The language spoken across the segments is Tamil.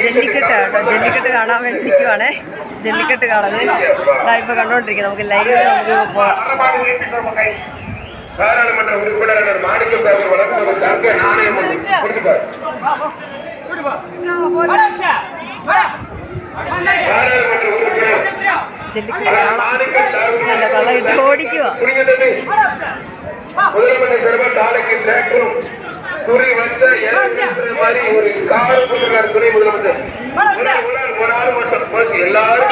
ജല്ലിക്കെട്ട് കേട്ടോ, ജല്ലിക്കെട്ട് കാണാൻ വേണ്ടി നിൽക്കുവാണേ. ജല്ലിക്കെട്ട് കാണാൻ ഇപ്പൊ കണ്ടോണ്ടിരിക്കുന്നത്. നമുക്ക് ലൈവ് നമുക്ക് പോകാം. பாராளுமன்ற உறுப்பினர் மாணிக்கம் தாக்கூர் வழக்கு தங்க நாணயம் கொடுத்துப்பார். பாராளுமன்ற உறுப்பினர் முதலமைச்சர் சிறப்பாக நாளைக்கு டிராக்டரும் குறி வச்ச மாதிரி ஒரு கார் போட்டுறாரு துணை முதலமைச்சர். ஒரு ஆள் மட்டும் போச்சு. எல்லாரும்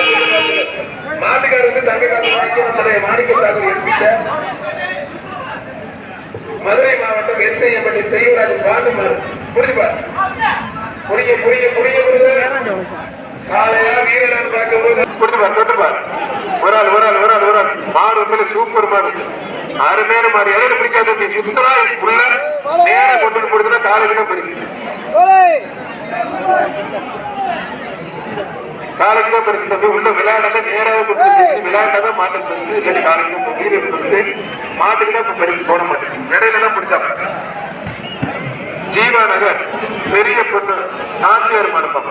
மாட்டுக்காரருக்கு தங்க காசு மாணிக்கம் தாக்கூர் எம்பிட்ட மதுரை மாவட்டம் எஸ்ஐஎம்பட்டி செய்வராஜ் பாண்டுமார் புரிஞ்சுப்பார். புரிய புரிய புரிய காலையா வீரன் பார்க்கும்போது புரிஞ்சுப்பார் தொட்டுப்பார். ஒரு ஆள் ஒரு ஆள் ஒரு ஆள் ஒரு ஆள் மாடு உண்மையில சூப்பர் மாடு, அருமையான மாடு. எதாவது பிடிக்காத சுத்தமா உள்ள நேரம் கொண்டு கொடுத்தா காலைக்கு பரிசு, காலைக்கு தான் பரிசு தம்பி. உள்ள விளையாடாத நேராக விளையாண்டாதான் மாட்டை பரிசு, இல்லாட்டி காலைக்கு வீரர் பரிசு. மாட்டுக்கு தான் இப்ப பரிசு போட மாட்டேன், இடையில தான் பிடிச்சாங்க. ஜீவா நகர் பெரிய பொண்ணு நாச்சியார் மண்டபம்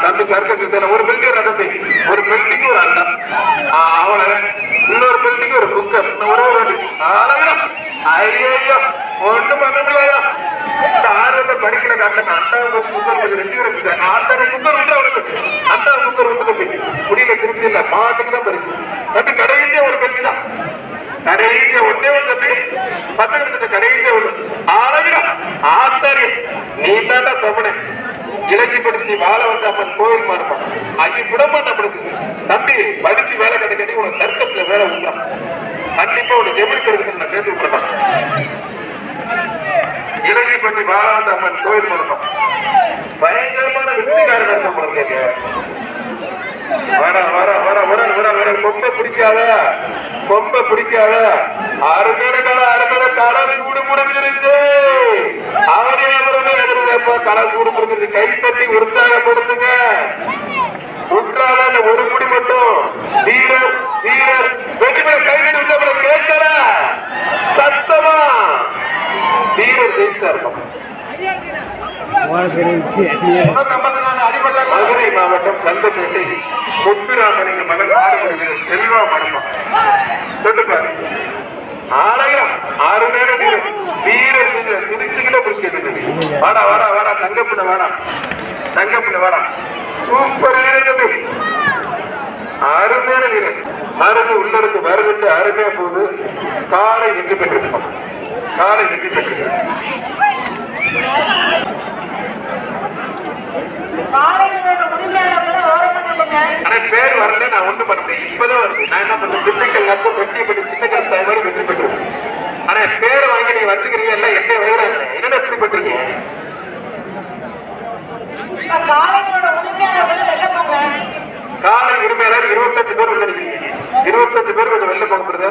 தம்பி சர்க்கஸ் ஒரு பில்டிங் தம்பி, ஒரு பில்டிங் ஒரு அண்டா அவள, இன்னொரு பில்டிங் ஒரு குக்கர், ஒரு ஐயோ ஒண்ணு பண்ண முடியாது. ஆர்வத்தை படிக்கிற காட்ட அண்டா குக்கர் ரெண்டு பேரும் அத்தனை குக்கர் விட்டு அவனுக்கு அண்டா குக்கர் விட்டு தம்பி முடியல. திருப்பி இல்ல மாட்டுக்கு தான் பரிசு தம்பி. கடைசியா ஒரு பெல்வி தான், கடைசியா ஒன்னே ஒரு தம்பி பத்து கடைசியா ஒண்ணு ஆளவிடா ஆச்சாரிய நீ தாண்டா சமண இலக்கியப்படுத்தி வாழ வந்த அப்பன் கோயில் மாறுப்பான் அங்கே விடமாட்டப்படுது தம்பி. படிச்சு வேலை கிடைக்காது, உனக்கு சர்க்கஸ்ல வேலை உண்டா கண்டிப்பா உனக்கு ஜெமிக்கிறது நான் பேசி விட்டுறேன். இலக்கியப்பட்டி வாழ வந்த அப்பன் கோயில் மாறுப்பான் பயங்கரமான வெற்றிகாரன் சம்பளம். வர வர வர வர வர வர கொம்ப பிடிக்காத கொம்ப பிடிக்காத அருமையான அருமையான களை சூடு முடிஞ்சிருச்சு. அவரே களை சூடு முடிஞ்சிருச்சு. கைத்தட்டி உற்சாகப்படுத்துங்க. உற்றாத ஒரு முடி மட்டும் வீரர் வீரர் வெற்றி பெற கைது கேட்கற சத்தமா வீரர் ஜெயிச்சா இருக்கும். மதுரை மாவட்டம் சந்தப்பேட்டை முத்துராமலிங்க மகன் செல்வா மடமா சொல்லுப்பாரு. ஆலயம் 6 நேரம் வீரர் துடிச்சுக்கிட்ட பிடிச்சிட்டு வாடா வாடா வாடா தங்கப்பின வாடா தங்கப்பின வாடா சூப்பர் வீரர். 6 நேரம் வீரர் மருந்து உள்ளருக்கு மருந்து அருமையா போது காலை வெற்றி பெற்றிருக்கோம். காலை வெற்றி பெற்றிருக்கோம். பேர் வரல, நான் ஒண்ணு பண்ணேன். இப்பதான் வருது. நான் என்ன பண்ணேன், திண்டுக்கல் நட்பு வெற்றி பெற்று சின்னக்கல் மாதிரி வெற்றி பெற்று. ஆனா பேர் வாங்கி நீங்க வச்சுக்கிறீங்க எல்லாம் என்ன வேற என்ன வெற்றி பெற்றீங்க. காலை உரிமையாளர் 25 பேர் வந்துருக்கீங்க. 25 பேர் கொஞ்சம் வெளில போகிறது.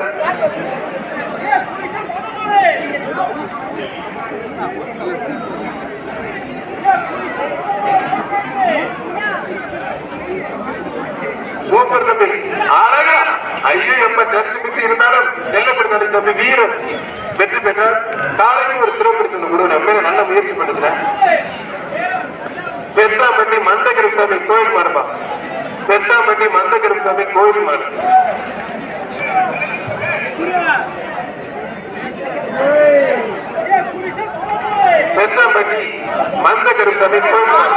சூப்பர் தம்பி அழகா. ஐயோ எப்ப ஜஸ்ட் மிஸ் இருந்தாலும் செல்லப்படுத்த தம்பி வீரர் வெற்றி பெற்றார். காலைக்கு ஒரு சிறப்பு பிடிச்சிருந்த குரு நம்ம நல்ல முயற்சி பண்ணுறேன். பெத்தாம்பட்டி மந்தகிரி சாமி கோயில் மாறுபா. பெத்தாம்பட்டி மந்தகிரி சாமி கோயில் மாறு. பெத்தாம்பட்டி மந்தகிரி சாமி கோயில் மாறு.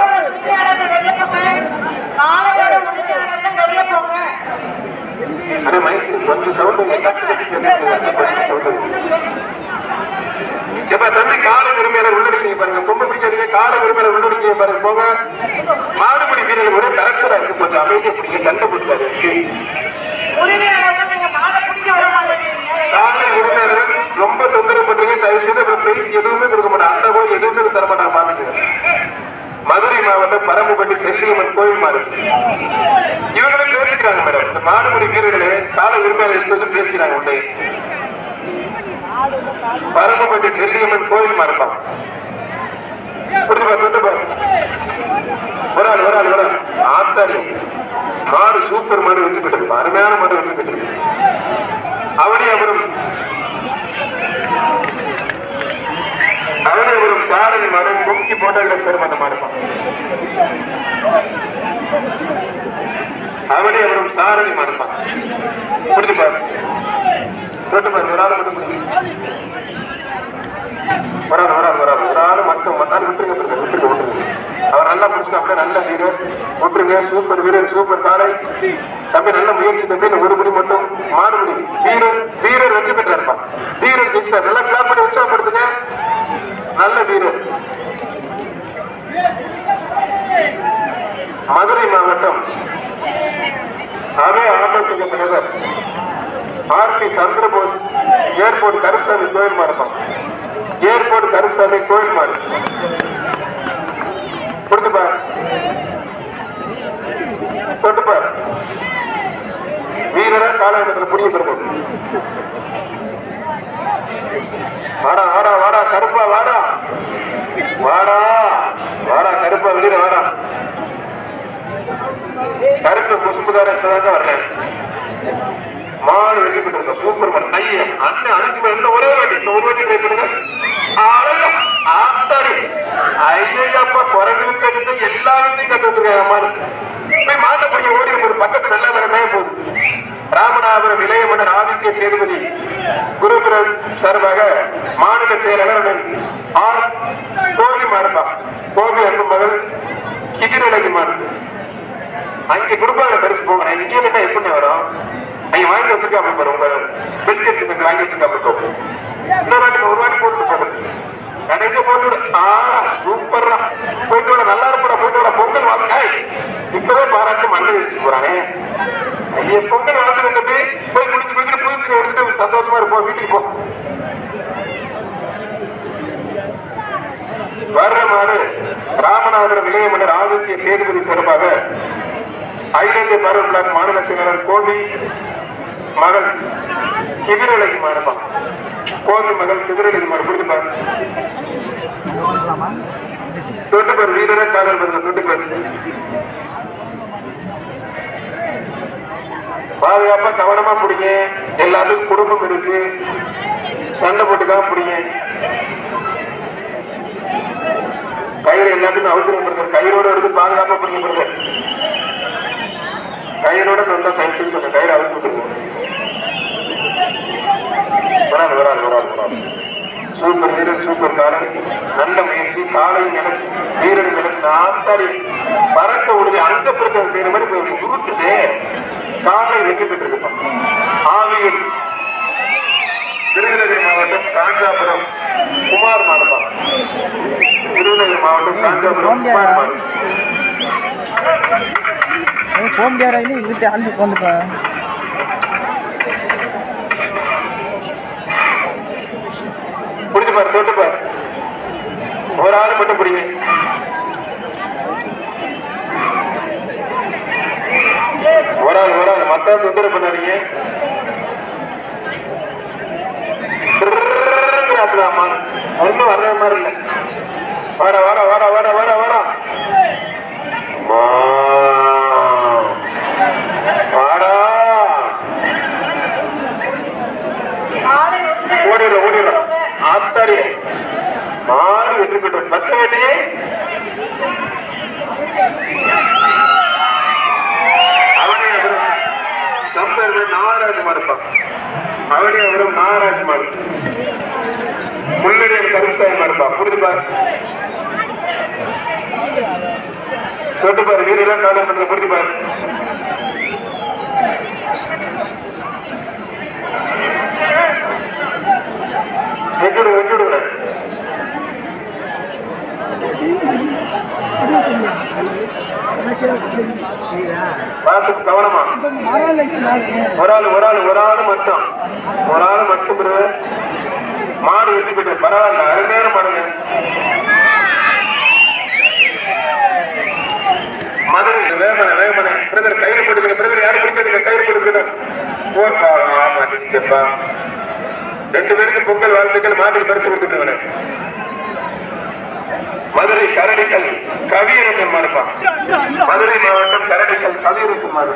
கொஞ்சம் சவுண்ட் தம்பி. கால உரிமையாளர் உள்ளடிக்கீங்க பாருங்க. கொம்ப பிடிக்காதீங்க. கால உரிமையாளர் உள்ளடிக்கீங்க பாருங்க. போக மாடுபிடி வீரர்கள் ஒரு கரெக்டரா இருக்கு. கொஞ்சம் அமைதியை பிடிக்க சண்டை பிடிக்காது. கால உரிமையாளர் ரொம்ப தொந்தரவு பண்றீங்க. தயவு செய்து பேசி எதுவுமே கொடுக்க மாட்டாங்க. அந்த போய் எதுவுமே தர மாட்டாங்க. பாத்துங்க. மதுரை மாவட்டம் பரம்புப்பட்டி செல்லியம்மன் கோயில் மாறு. இவங்களும் பேசிக்கிறாங்க மேடம். இந்த மாடுபிடி வீரர்களே கால உரிமையாளர் பேசிக்கிறாங்க. உண்டே பரம்புப்பட்டி செல்லியம்மன் கோயில் மாறுப்பாங்க. ஒரு ஆள் ஒரு ஆள் ஒரு ஆள் ஆத்தாடி மாடு சூப்பர் மாடு வெற்றி பெற்றது. அருமையான மாடு வெற்றி பெற்றது. அவனே அவரும் அவனே ஒரு சாரதி மாடு முக்கி போட்டால் சிறந்த மாடுப்பான். அவனே ஒரு சாரதி மாடுப்பான். புரிஞ்சு பாரு ஒரு ஆள் மட்டும் ஒரு ஆள் மட்டும் விட்டுருங்க. அவர் நல்லா பிடிச்சு அப்படியே நல்ல வீரர் விட்டுருங்க. சூப்பர் வீரர், சூப்பர் காலை தம்பி, நல்ல முயற்சி தம்பி. ஒரு முடி மட்டும் மாறுபடி வீரர் வெற்றி பெற்றா இருப்பான். வீரர் ஜெயிச்சார். நல்லா கிளாப் பண்ணி உற்சாகப்படுத்துங்க. நல்ல வீரர். மதுரை மாவட்டம் அவே ஆபத்து தலைவர் ஆர்பி சந்திரபோஸ் ஏர்போர்ட் கருப்சாமி கோயில் மாடுப்பான். ஏர்போர்ட் கருப்சாமி கோயில் மாடு கொடுத்துப்பார். தொட்டுப்பார். வீரரா காலகட்டத்தில் புரிய பெறும். வாடா வாடா வாடா கருப்பா, வாடா வாடா வாடா கருப்பா, வெளியில வாடா. கருப்பு குசும்புதாரங்க வர்றேன். மாடு வெற்றி பெற்ற சூப்பர் மாடு. ஐயன் அண்ணன் அதுக்கு மேல ஒரே வாட்டி ஒரு வாட்டி ட்ரை பண்ணுங்க. ஆத்தாடி ஐயப்பா குறைஞ்சிருக்க எல்லாத்தையும் கட்டு வச்சிருக்காங்க. மாடு போய் மாட்டப்படி ஓடி ஒரு பக்கத்து நல்ல மேலே போகுது. ராமநாதபுரம் இளைய மன்னர் ஆதித்ய சேதுபதி குருபுரம் சார்பாக மாநில செயலாளர் ஆர் கோபி மாடுப்பா. கோபி அன்பு மகள் கிகிரலகி மாடு அங்கே குடுப்பாங்க பரிசு போங்க. இங்கே என்ன எப்படி வரும்? நீங்க வாங்கி வச்சிருக்காம பாரு. உங்க பெட்ஷீட் வாங்கி வச்சிருக்காம இன்னொரு வாட்டி ஒரு வாட்டி போட்டு போடு. கடைக்கு போட்டு சூப்பர்ரா போயிட்டு விட, நல்லா இருப்பா போயிட்டு விட. பொங்கல் வாங்க இப்பவே பாராட்டு மண்டை வச்சுட்டு போறானே. ஐயா பொங்கல் வாழ்த்து போய் குடிச்சு போயிட்டு புதுச்சு எடுத்துட்டு சந்தோஷமா இருப்போம். வீட்டுக்கு போ. வர்ற மாடு ராமநாதபுரம் இளைய மன்னர் ஆதித்ய சேதுபதி சிறப்பாக ஐலந்து பருவ பிளாக் மாநில செயலாளர் கோபி மகள் கிதிரலைக்கு மாறுப்பான். கோபி மகள் கிதிரலைக்கு மாறு கொடுத்துப்பார். தொட்டுப்பார். வீரரை காதல் பண்ணுங்க. தொட்டுப்பார். பாதுகாப்பா கவனமா பிடிங்க. எல்லாத்துக்கும் குடும்பம் இருக்கு. சண்டை போட்டுக்காம பிடிங்க. கயிறு எல்லாத்துக்கும் அவசரம் இருக்கு. கயிறோட எடுத்து பாதுகாப்பா பிடிங்க. கயிறோட சொந்த கயிறு கொஞ்சம் கயிறு அவுத்து விட்டுருங்க. வராது. சூப்பர் வீரர், சூப்பர் காலை, நல்ல முயற்சி. காலை நினைச்சு வீரர் நினைச்சு ஆத்தாடி பறக்க விடுது. அங்க பிரச்சனை செய்யற மாதிரி போய் உருட்டுட்டு காலை வெற்றி பெற்றிருப்பான். ஆவியில் விருதுநகர் மாவட்டம் காஞ்சாபுரம் குமார் மாடுப்பான். விருதுநகர் மாவட்டம் காஞ்சாபுரம் குமார் மாடு போக முடியாது. வீட்டு ஆண்டு வந்துப்பா. புடிச்சு பாரு. தொட்டு பாரு. ஒரு ஆள் மட்டும் பிடிங்க. ஒரு ஆள் மத்த தொந்தரவு பண்ணாதீங்க. ஒன்னும் வர்ற மாதிரி இல்லை. வாடா வாடா வாடா வாடா வாடா வாடா வாடா. ஓடிடும் ஆத்தாடி மாறு வெற்றி பெற்றோம். பச்சை வேட்டி நாகராஜ் மாடுப்பான். அவனே அவரும் நாகராஜ் மாடு. முன்னணியில் கருசாய் மாடுப்பான். புரிஞ்சுப்பார். தொட்டுப்பாரு. வீரெல்லாம் காலம் பண்ற. புரிஞ்சுப்பார். வெட்டுடுங்க. பார்த்து கவனமா. ஒரு ஆள் மட்டும் மாடு வெற்றி பெற்று பரவாயில்ல. அருமையான மாடுங்க. மதுரை வேகமனை பிரதர் கையில் போட்டுங்க. பிரதர் யாரும் பிடிக்காதீங்க. கையில் போட்டுங்க. ஆமா 2 பேருக்கு பொங்கல் வாழ்த்துக்கள். மாட்டுக்கு பரிசு கொடுத்துட்டு மதுரை கரடிக்கல் கவியரசன் மாடுப்பான். மதுரை மாவட்டம் கரடிக்கல் கவியரசன் மாடு.